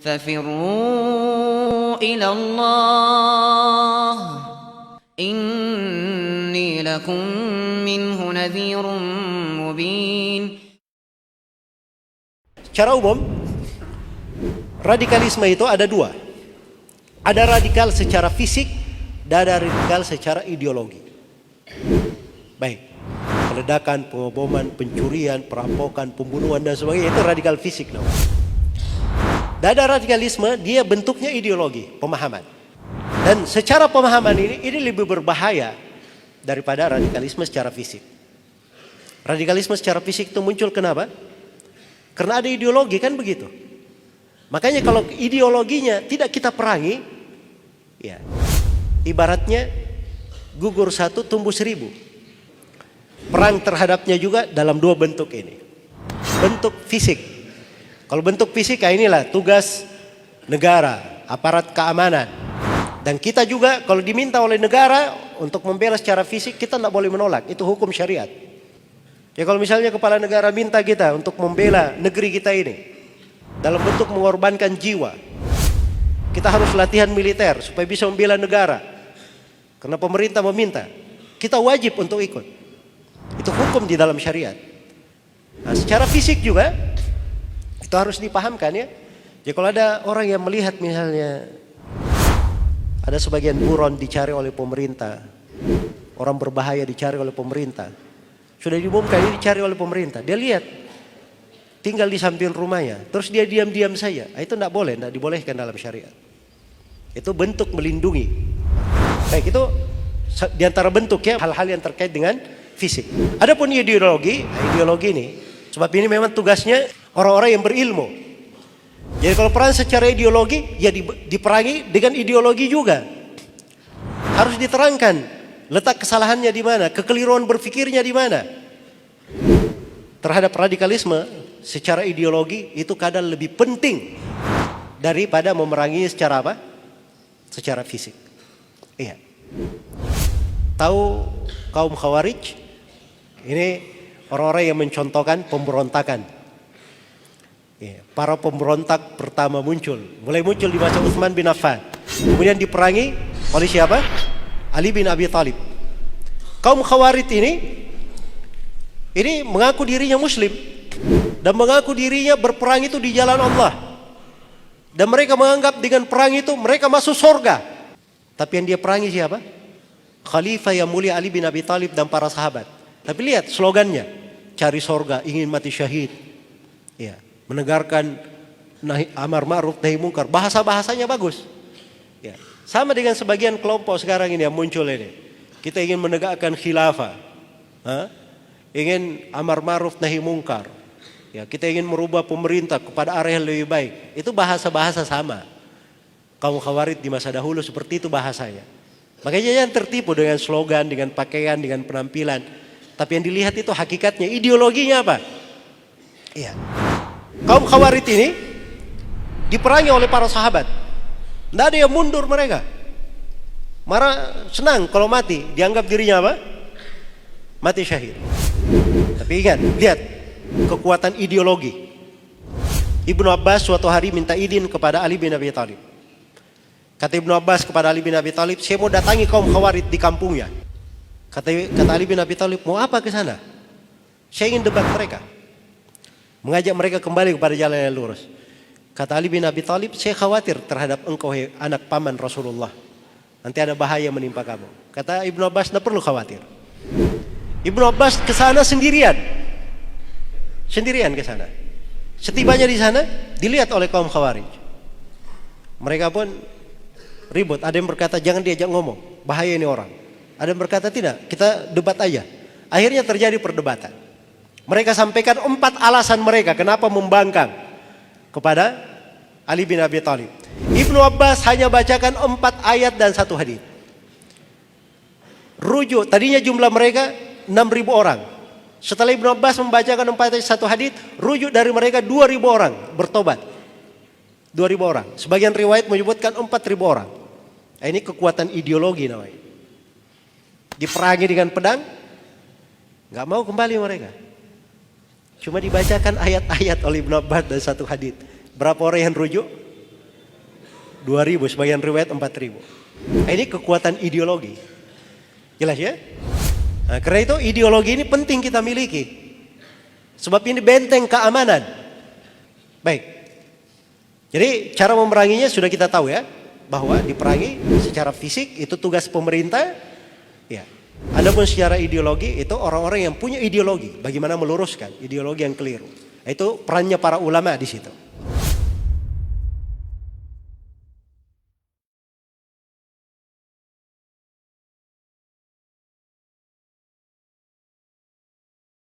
ففروا إلى الله إني لكم منه نذير مبين. Secara umum, radikalisme itu ada dua. Ada radikal secara fisik dan ada radikal secara ideologi. Baik, peledakan, pengoboman, pencurian, perampokan, pembunuhan dan sebagainya itu radikal fisik namanya. Dan ada radikalisme, dia bentuknya ideologi, pemahaman. Dan secara pemahaman ini lebih berbahaya daripada radikalisme secara fisik. Radikalisme secara fisik itu muncul kenapa? Karena ada ideologi, kan begitu. Makanya kalau ideologinya tidak kita perangi, ya ibaratnya gugur satu tumbuh seribu. Perang terhadapnya juga dalam dua bentuk ini. Bentuk fisik. Kalau bentuk fisik, inilah tugas negara, aparat keamanan. Dan kita juga kalau diminta oleh negara untuk membela secara fisik, kita tidak boleh menolak. Itu hukum syariat. Ya kalau misalnya kepala negara minta kita untuk membela negeri kita ini dalam bentuk mengorbankan jiwa, kita harus latihan militer supaya bisa membela negara. Karena pemerintah meminta, kita wajib untuk ikut. Itu hukum di dalam syariat. Nah, secara fisik juga itu harus dipahamkan ya. Jadi kalau ada orang yang melihat misalnya ada sebagian buron dicari oleh pemerintah, orang berbahaya dicari oleh pemerintah, sudah diumumkan ini dicari oleh pemerintah, dia lihat tinggal di samping rumahnya, terus dia diam-diam saja, itu tidak boleh, tidak dibolehkan dalam syariat. Itu bentuk melindungi. Baik, itu diantara bentuk ya hal-hal yang terkait dengan fisik. Adapun ideologi ini, sebab ini memang tugasnya orang-orang yang berilmu. Jadi kalau perang secara ideologi, ya diperangi dengan ideologi juga. Harus diterangkan letak kesalahannya di mana, kekeliruan berpikirnya di mana. Terhadap radikalisme secara ideologi itu kadang lebih penting daripada memerangi secara apa? Secara fisik. Iya. Tahu kaum Khawarij? Ini orang-orang yang mencontohkan pemberontakan. Ya, para pemberontak pertama mulai muncul di masa Utsman bin Affan. Kemudian diperangi oleh siapa? Ali bin Abi Thalib. Kaum Khawarij ini mengaku dirinya muslim dan mengaku dirinya berperang itu di jalan Allah. Dan mereka menganggap dengan perang itu mereka masuk surga. Tapi yang dia perangi siapa? Khalifah yang mulia Ali bin Abi Thalib dan para sahabat. Tapi lihat slogannya, cari surga, ingin mati syahid. Ya, menegarkan amar ma'ruf nahi munkar. Bahasa-bahasanya bagus. Ya, sama dengan sebagian kelompok sekarang ini yang muncul ini. Kita ingin menegakkan khilafah. Ingin amar ma'ruf nahi munkar. Ya, kita ingin merubah pemerintah kepada arah yang lebih baik. Itu bahasa-bahasa sama. Kaum Khawarij di masa dahulu seperti itu bahasanya. Makanya jangan tertipu dengan slogan, dengan pakaian, dengan penampilan. Tapi yang dilihat itu hakikatnya, ideologinya apa? Iya. Kaum Khawarij ini diperangi oleh para sahabat. Tidak ada yang mundur mereka. Marah senang kalau mati, dianggap dirinya apa? Mati syahid. Tapi ingat, lihat kekuatan ideologi. Ibnu Abbas suatu hari minta izin kepada Ali bin Abi Thalib. Kata Ibnu Abbas kepada Ali bin Abi Thalib, saya mau datangi kaum Khawarij di kampungnya. Kata Ali bin Abi Thalib, mau apa ke sana? Saya ingin debat mereka. Mengajak mereka kembali kepada jalan yang lurus. Kata Ali bin Abi Thalib, saya khawatir terhadap engkau anak paman Rasulullah. Nanti ada bahaya menimpa kamu. Kata Ibnu Abbas, tidak perlu khawatir. Ibnu Abbas ke sana sendirian. Sendirian ke sana. Setibanya di sana, dilihat oleh kaum Khawarij. Mereka pun ribut. Ada yang berkata, jangan diajak ngomong. Bahaya ini orang. Ada yang berkata, tidak, kita debat aja. Akhirnya terjadi perdebatan. Mereka sampaikan 4 alasan mereka kenapa membangkang kepada Ali bin Abi Thalib. Ibnu Abbas hanya bacakan 4 ayat dan 1 hadis. Rujuk, tadinya jumlah mereka 6.000 orang. Setelah Ibnu Abbas membacakan 4 ayat 1 hadis, rujuk dari mereka 2.000 orang bertobat. 2.000 orang. Sebagian riwayat menyebutkan 4.000 orang. Nah, ini kekuatan ideologi namanya. Diperangi dengan pedang, nggak mau kembali mereka. Cuma dibacakan ayat-ayat oleh Ibnu Abbas dan 1 hadis. Berapa orang yang rujuk? 2.000, sebagian riwayat 4.000. Nah, ini kekuatan ideologi. Jelas ya? Nah, karena itu ideologi ini penting kita miliki. Sebab ini benteng keamanan. Baik. Jadi cara memeranginya sudah kita tahu ya. Bahwa diperangi secara fisik itu tugas pemerintah. Ya. Adapun secara ideologi itu orang-orang yang punya ideologi. Bagaimana meluruskan ideologi yang keliru. Itu perannya para ulama di situ.